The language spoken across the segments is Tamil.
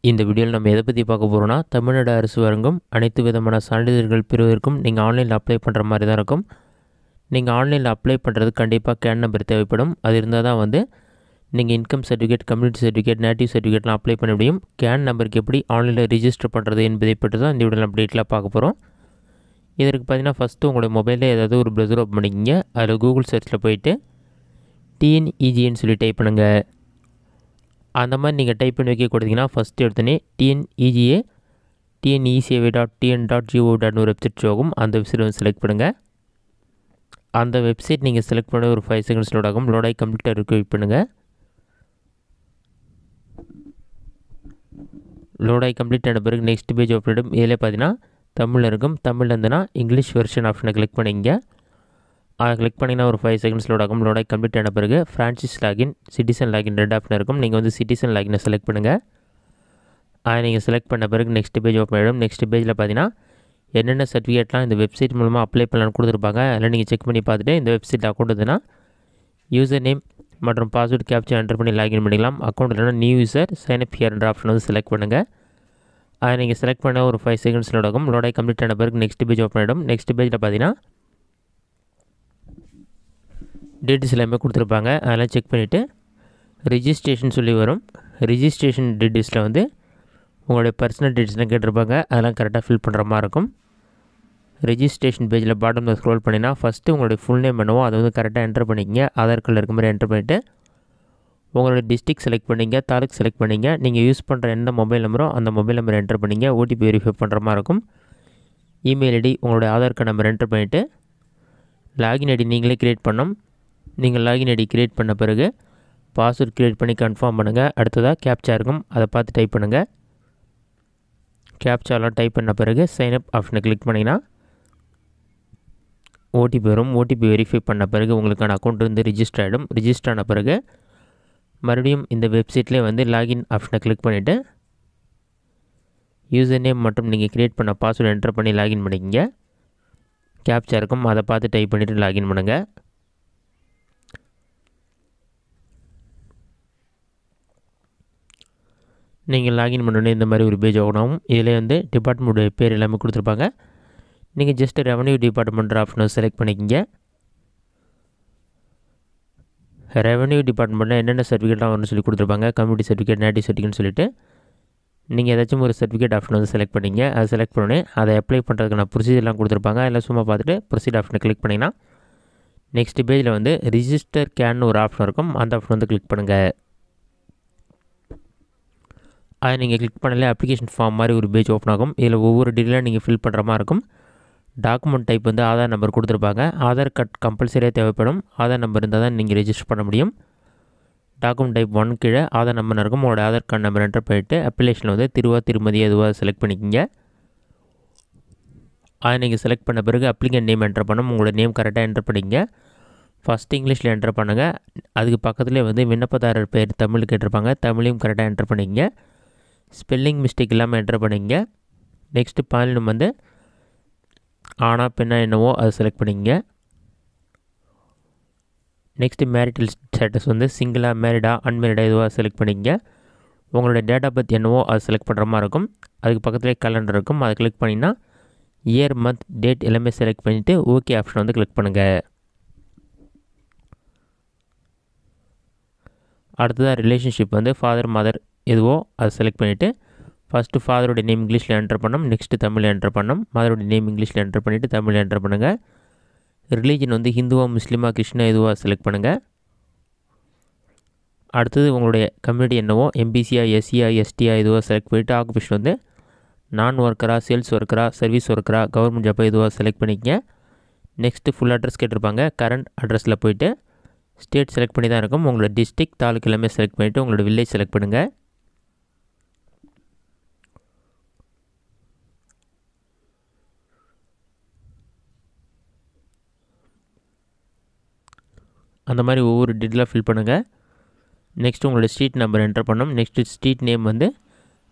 இந்த வீடியோவில் நம்ம எதை பற்றி பார்க்க போகிறோம்னா, தமிழ்நாடு அரசு வழங்கும் அனைத்து விதமான சான்றிதழ்கள் பெறுவதற்கும் நீங்கள் ஆன்லைனில் அப்ளை பண்ணுற மாதிரி தான் இருக்கும். நீங்கள் ஆன்லைனில் அப்ளை பண்ணுறது கண்டிப்பாக கேன் நம்பர் தேவைப்படும். அது இருந்தால் தான் நீங்கள் income certificate, community certificate, native சர்டிஃபிகேட்லாம் அப்ளை பண்ண முடியும். கேன் நம்பருக்கு எப்படி ஆன்லைனில் ரிஜிஸ்டர் பண்ணுறது என்பதை பற்றி தான் இந்த வீடியோவில் அப்டேட்டில் பார்க்க போகிறோம். இதற்கு பார்த்தீங்கன்னா ஃபஸ்ட்டு உங்களுடைய மொபைலில் ஏதாவது ஒரு ப்ரௌசர் ஓப்பன் பண்ணிக்கிங்க. அதில் கூகுள் சர்ச்சில் போயிட்டு டிஎன்இஜின்னு சொல்லி டைப் பண்ணுங்கள். அந்த மாதிரி நீங்கள் டைப் பண்ணி வைக்க கொடுத்தீங்கன்னா ஃபஸ்ட்டு எடுத்தோன்னே டிஎன்இஜிஏ tnecava.tn.gov.in ஒரு வெப்சைட் ஆகும். அந்த வெப்சைட் செலக்ட் பண்ணுங்கள். அந்த வெப்சைட் நீங்கள் செலக்ட் பண்ண ஒரு 5 செகண்ட்ஸ் லோட் ஆகும். லோடாகி கம்ப்ளீட்டாக இருக்கு வெயிட் பண்ணுங்கள். லோடாகி கம்ப்ளீட் ஆன பிறகு நெக்ஸ்ட் பேஜ் ஓப்பன் ஆகிடும். இதில் பார்த்தீங்கன்னா தமிழில் இருக்கும். தமிழில் இருந்ததுன்னா இங்கிலீஷ் வெர்ஷன் ஆப்ஷனை கிளிக் பண்ணிங்க. அதை கிளிக் பண்ணிங்கன்னா ஒரு 5 செகண்ட்ஸ் லோட் ஆகும். லோடாகி கம்ப்ளீட் ஆன பிறகு franchise login, citizen login 2 option இருக்கும். நீங்கள் சிட்டிசன் லாகினை செலக்ட் பண்ணுங்கள். அதை நீங்கள் செலக்ட் பண்ண பிறகு நெக்ஸ்ட் பேஜ் ஓப்பன் ஆகிடும். நெக்ஸ்ட் பேஜில் பார்த்தீங்கன்னா என்னென்ன சர்டிஃபிகேட்லாம் இந்த வெப்சைட் மூலமாக அப்ளை பண்ணலான்னு கொடுத்துருப்பாங்க. அதில் நீங்கள் செக் பண்ணி பார்த்துட்டு இந்த வெப்சைட் அக்கௌண்ட் இருந்ததுன்னா யூசர் நேம் மற்றும் பாஸ்வேர்டு கேப்ச்சர் என்டர் பண்ணி லாகின் பண்ணிக்கலாம். அக்கௌண்ட் இல்லைனா நியூ யூசர் சைன்அப் ஹியர்ன்ற ஆப்ஷன் செலக்ட் பண்ணுங்கள். அதை நீங்கள் செலக்ட் பண்ண ஒரு 5 செகண்ட்ஸ் லோட் ஆகும். லோடாகி கம்ப்ளீட் ஆன பிறகு நெக்ஸ்ட் பேஜ் ஓப்பன் ஆகிடும். நெக்ஸ்ட் பேஜில் பார்த்தீங்கன்னா டீட்டெயில்ஸ் எல்லாமே கொடுத்துருப்பாங்க. அதெல்லாம் செக் பண்ணிவிட்டு ரிஜிஸ்ட்ரேஷன் சொல்லி வரும். ரிஜிஸ்ட்ரேஷன் டீட்டெயில்ஸில் உங்களுடைய பர்சனல் டீட்டெயில்ஸ்லாம் கேட்டிருப்பாங்க. அதெல்லாம் கரெக்டாக ஃபில் பண்ணுற மாதிரி இருக்கும். ரிஜிஸ்ட்ரேஷன் பேஜில் பாட்டமில் ஸ்க்ரோல் பண்ணினா ஃபஸ்ட்டு உங்களுடைய ஃபுல் நேம் என்னவோ அதை கரெக்டாக என்டர் பண்ணிக்கிங்க. ஆதார் கார்டில் இருக்க மாதிரி என்டர் பண்ணிவிட்டு உங்களுடைய டிஸ்ட்ரிக்ட் செலக்ட் பண்ணிங்க, தாலுக் செலக்ட் பண்ணிங்க. நீங்கள் யூஸ் பண்ணுற எந்த மொபைல் நம்பரோ அந்த மொபைல் நம்பர் என்டர் பண்ணிங்க. ஓடிபி வெரிஃபை பண்ணுற மாதிரி இருக்கும். இமெயில் ஐடி, உங்களுடைய ஆதார் கார்டு நம்பர் என்டர் பண்ணிவிட்டு லாகின் ஐடி நீங்களே க்ரியேட் பண்ணணும். நீங்கள் லாகின் ஐடி க்ரியேட் பண்ண பிறகு பாஸ்வேர்ட் க்ரியேட் பண்ணி கன்ஃபார்ம் பண்ணுங்கள். அடுத்ததாக கேப்ச்சா இருக்கும், அதை பார்த்து டைப் பண்ணுங்கள். கேப்ச்சாலாம் டைப் பண்ண பிறகு சைன்அப் ஆப்ஷனை கிளிக் பண்ணிங்கன்னா ஓடிபி வரும். ஓடிபி வெரிஃபை பண்ண பிறகு உங்களுக்கான அக்கௌண்ட் ரிஜிஸ்டர் ஆகிடும். ரிஜிஸ்டர் ஆன பிறகு மறுபடியும் இந்த வெப்சைட்லேயே லாகின் ஆப்ஷனை கிளிக் பண்ணிவிட்டு யூசர் நேம் மற்றும் நீங்கள் க்ரியேட் பண்ண பாஸ்வேர்டு என்டர் பண்ணி லாகின் பண்ணிக்கிங்க. கேப்ச்சா இருக்கும், அதை பார்த்து டைப் பண்ணிவிட்டு லாகின் பண்ணுங்கள். நீங்கள் லாகின் பண்ணோன்னே இந்த மாதிரி ஒரு பேஜ் ஓப்பன் ஆகும். இதில் டிபார்ட்மெண்ட்டுடைய பேர் எல்லாமே கொடுத்துருப்பாங்க. நீங்கள் ஜஸ்ட் ரெவன்யூ டிபார்ட்மெண்ட் ஆப்ஷனை செலக்ட் பண்ணிக்கிங்க. ரெவன்யூ டிபார்ட்மெண்ட்டில் என்னென்ன சர்டிஃபிகேட்லாம் வரும்னு சொல்லி கொடுத்துருப்பாங்க. கம்யூனிட்டி சர்டிஃபிகேட், நேட்டிவ் சர்டிஃபிகேட்னு சொல்லிட்டு நீங்கள் ஏதாச்சும் ஒரு சர்டிஃபிகேட் ஆப்ஷன் செலக்ட் பண்ணிங்க. அதை செலக்ட் பண்ணோன்னே அதை அப்ளை பண்ணுறதுக்கான ப்ரொசீஜர்லாம் கொடுத்துருப்பாங்க. அதில் சும்மா பார்த்துட்டு ப்ரொசீட் ஆப்ஷனை கிளிக் பண்ணிங்கன்னா நெக்ஸ்ட் பேஜில் ரிஜிஸ்டர் கேன்னு ஒரு ஆப்ஷன் இருக்கும். அந்த ஆப்ஷன் கிளிக் பண்ணுங்கள். அதை நீங்கள் கிளிக் பண்ணல அப்ளிகேஷன் ஃபார்ம் மாதிரி ஒரு பேஜ் ஓப்பன் ஆகும். இதில் ஒவ்வொரு டீட்டெயிலாக நீங்கள் ஃபில் பண்ணுற மாதிரி இருக்கும். டாக்குமெண்ட் டைப் ஆதார் நம்பர் கொடுத்துருப்பாங்க. ஆதார் கார்டு கம்பல்சரியாக தேவைப்படும். ஆதார் நம்பர் இருந்தால் தான் நீங்கள் ரெஜிஸ்டர் பண்ண முடியும். டாக்குமெண்ட் டைப் 1 கீழே ஆதார் நம்பர் இருக்கும். உங்களோட ஆதார் கார்டு நம்பர் என்டர் பண்ணிவிட்டு அப்ளிகேஷனில் திருவா, திருமதி எதுவாக செலக்ட் பண்ணிக்கிங்க. அதை நீங்கள் செலக்ட் பண்ண பிறகு அப்ளிகேண்ட் நேம் என்டர் பண்ணணும். உங்களோட நேம் கரெக்டாக என்டர் பண்ணிங்க. ஃபஸ்ட்டு இங்கிலீஷில் என்டர் பண்ணுங்கள். அதுக்கு பக்கத்துலேயே விண்ணப்பதாரர் பேர் தமிழ் கேட்டிருப்பாங்க. தமிழையும் கரெக்டாக என்டர் பண்ணிங்க. ஸ்பெல்லிங் மிஸ்டேக் இல்லாமல் என்டர் பண்ணிங்க. நெக்ஸ்ட்டு பாலினம் ஆனா பெண்ணா என்னவோ அதை செலக்ட் பண்ணிங்க. நெக்ஸ்ட்டு மேரிட்டல் ஸ்டேட்டஸ் சிங்கிளா, மேரிடா, அன்மேரிடா எதுவாக செலக்ட் பண்ணிங்க. உங்களோட டேட் ஆஃப் பர்த் என்னவோ அதை செலக்ட் பண்ணுற மாதிரி இருக்கும். அதுக்கு பக்கத்துலேயே கேலண்டர் இருக்கும். அதை கிளிக் பண்ணிங்கன்னா இயர், மந்த், டேட் எல்லாமே செலக்ட் பண்ணிவிட்டு ஓகே ஆப்ஷன் கிளிக் பண்ணுங்கள். அடுத்ததாக ரிலேஷன்ஷிப் ஃபாதர், மதர் எதுவோ அதை செலக்ட் பண்ணிவிட்டு ஃபஸ்ட்டு ஃபாதருடைய நேம் இங்கிலீஷில் என்டர் பண்ணணும். நெக்ஸ்ட்டு தமிழில் என்டர் பண்ணணும். மதருடைய நேம் இங்கிலீஷில் என்டர் பண்ணிவிட்டு தமிழில் என்டர் பண்ணுங்கள். ரிலீஜன் ஹிந்துவா, முஸ்லீமா, கிறிஸ்டினா எதுவாக செலக்ட் பண்ணுங்கள். அடுத்தது உங்களுடைய கம்யூனிட்டி என்னவோ எம்பிசியா, எஸ்சியா, எஸ்டியா எதுவாக செலக்ட் பண்ணிவிட்டு ஆக்குபேஷன் நான் ஒர்க்கரா, சேல்ஸ் ஒர்க்கரா, சர்வீஸ் ஒர்க்கரா, கவர்மெண்ட் ஜாப்பா எதுவாக செலக்ட் பண்ணிக்கங்க. நெக்ஸ்ட்டு ஃபுல் அட்ரஸ் கேட்டிருப்பாங்க. கரண்ட் அட்ரஸில் போய்ட்டு ஸ்டேட் செலக்ட் பண்ணி தான் இருக்கும். உங்களோட டிஸ்ட்ரிக்ட், தாலுக்கு எல்லாமே செலக்ட் பண்ணிவிட்டு உங்களோட வில்லேஜ் செலக்ட் பண்ணுங்கள். அந்த மாதிரி ஒவ்வொரு டீட்டெயிலாக ஃபில் பண்ணுங்கள். நெக்ஸ்ட்டு உங்களோட ஸ்ட்ரீட் நம்பர் என்டர் பண்ணணும். Next street name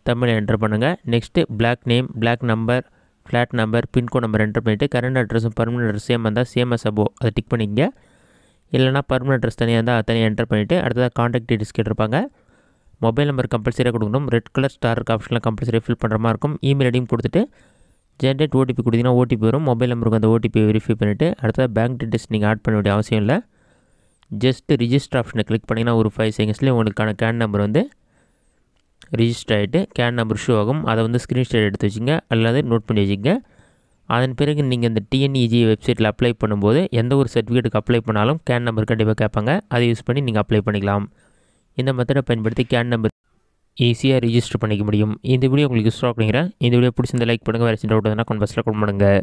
Tamil enter பண்ணுங்கள். Next block name, block number, flat number, pincode number enter பண்ணிவிட்டு கரண்ட் அட்ரஸும் பர்மனெண்ட் அட்ரஸ் சேம் இருந்தால் சேம் அஸ் அபோ அதை டிக் பண்ணிங்க. இல்லைனா பர்மனெண்ட் அட்ரஸ் தனியாக இருந்தால் அதை தனியாக என்டர் பண்ணிவிட்டு அடுத்ததாக காண்டாக்ட் டீட்டெயில்ஸ் கேட்டிருப்பாங்க. மொபைல் நம்பர் கம்பல்சரியாக கொடுக்கணும். ரெட் கலர் ஸ்டார் இருக்க ஆப்ஷனில் கம்பல்சரியாக ஃபில் பண்ணுற மாதிரி இருக்கும். இமெயில் ஐடியும் கொடுத்துட்டு ஜென்ரேட் ஓடிபி கொடுத்தீங்கன்னா ஓடிபி வரும். மொபைல் நம்பருக்கு அந்த ஓடிபி வெரிஃபை பண்ணிவிட்டு அடுத்தது பேங்க் டீட்டெயில்ஸ் நீங்கள் ஆட் பண்ண வேண்டிய அவசியம் இல்லை. ஜஸ்ட்டு ரிஜிஸ்டர் ஆப்ஷனை கிளிக் பண்ணிங்கன்னா ஒரு 5 செகண்ட்ஸ்லேயே உங்களுக்கான கேன் நம்பர் வந்து ரிஜிஸ்டர் ஆகிட்டு கேன் நம்பர் ஷோ ஆகும். அதை வந்து ஸ்க்ரீன்ஷாட் எடுத்து வச்சுங்க அல்லது நோட் பண்ணி வச்சுங்க. அதன் பிறகு நீங்கள் இந்த டிஎன்இஜி வெப்சைட்டில் அப்ளை பண்ணும்போது எந்த ஒரு சர்டிஃபிகேட்டுக்கு அப்ளை பண்ணாலும் கேன் நம்பர் கண்டிப்பாக கேட்பாங்க. அதை யூஸ் பண்ணி நீங்கள் அப்ளை பண்ணிக்கலாம். இந்த மெத்தடை பயன்படுத்தி கேன் நம்பர் ஈஸியாக ரிஜிஸ்டர் பண்ணிக்க முடியும். இந்த வீடியோ உங்களுக்கு யூஸ்ஃபுல்லாக பண்ணிக்கிறேன். இந்த வீடியோ பிடிச்சிருந்த லைக் பண்ணுங்கள். வேறு சின்ன டவுட் இருந்தால் கமெண்ட் பாக்ஸில் கமெண்ட் பண்ணுங்கள்.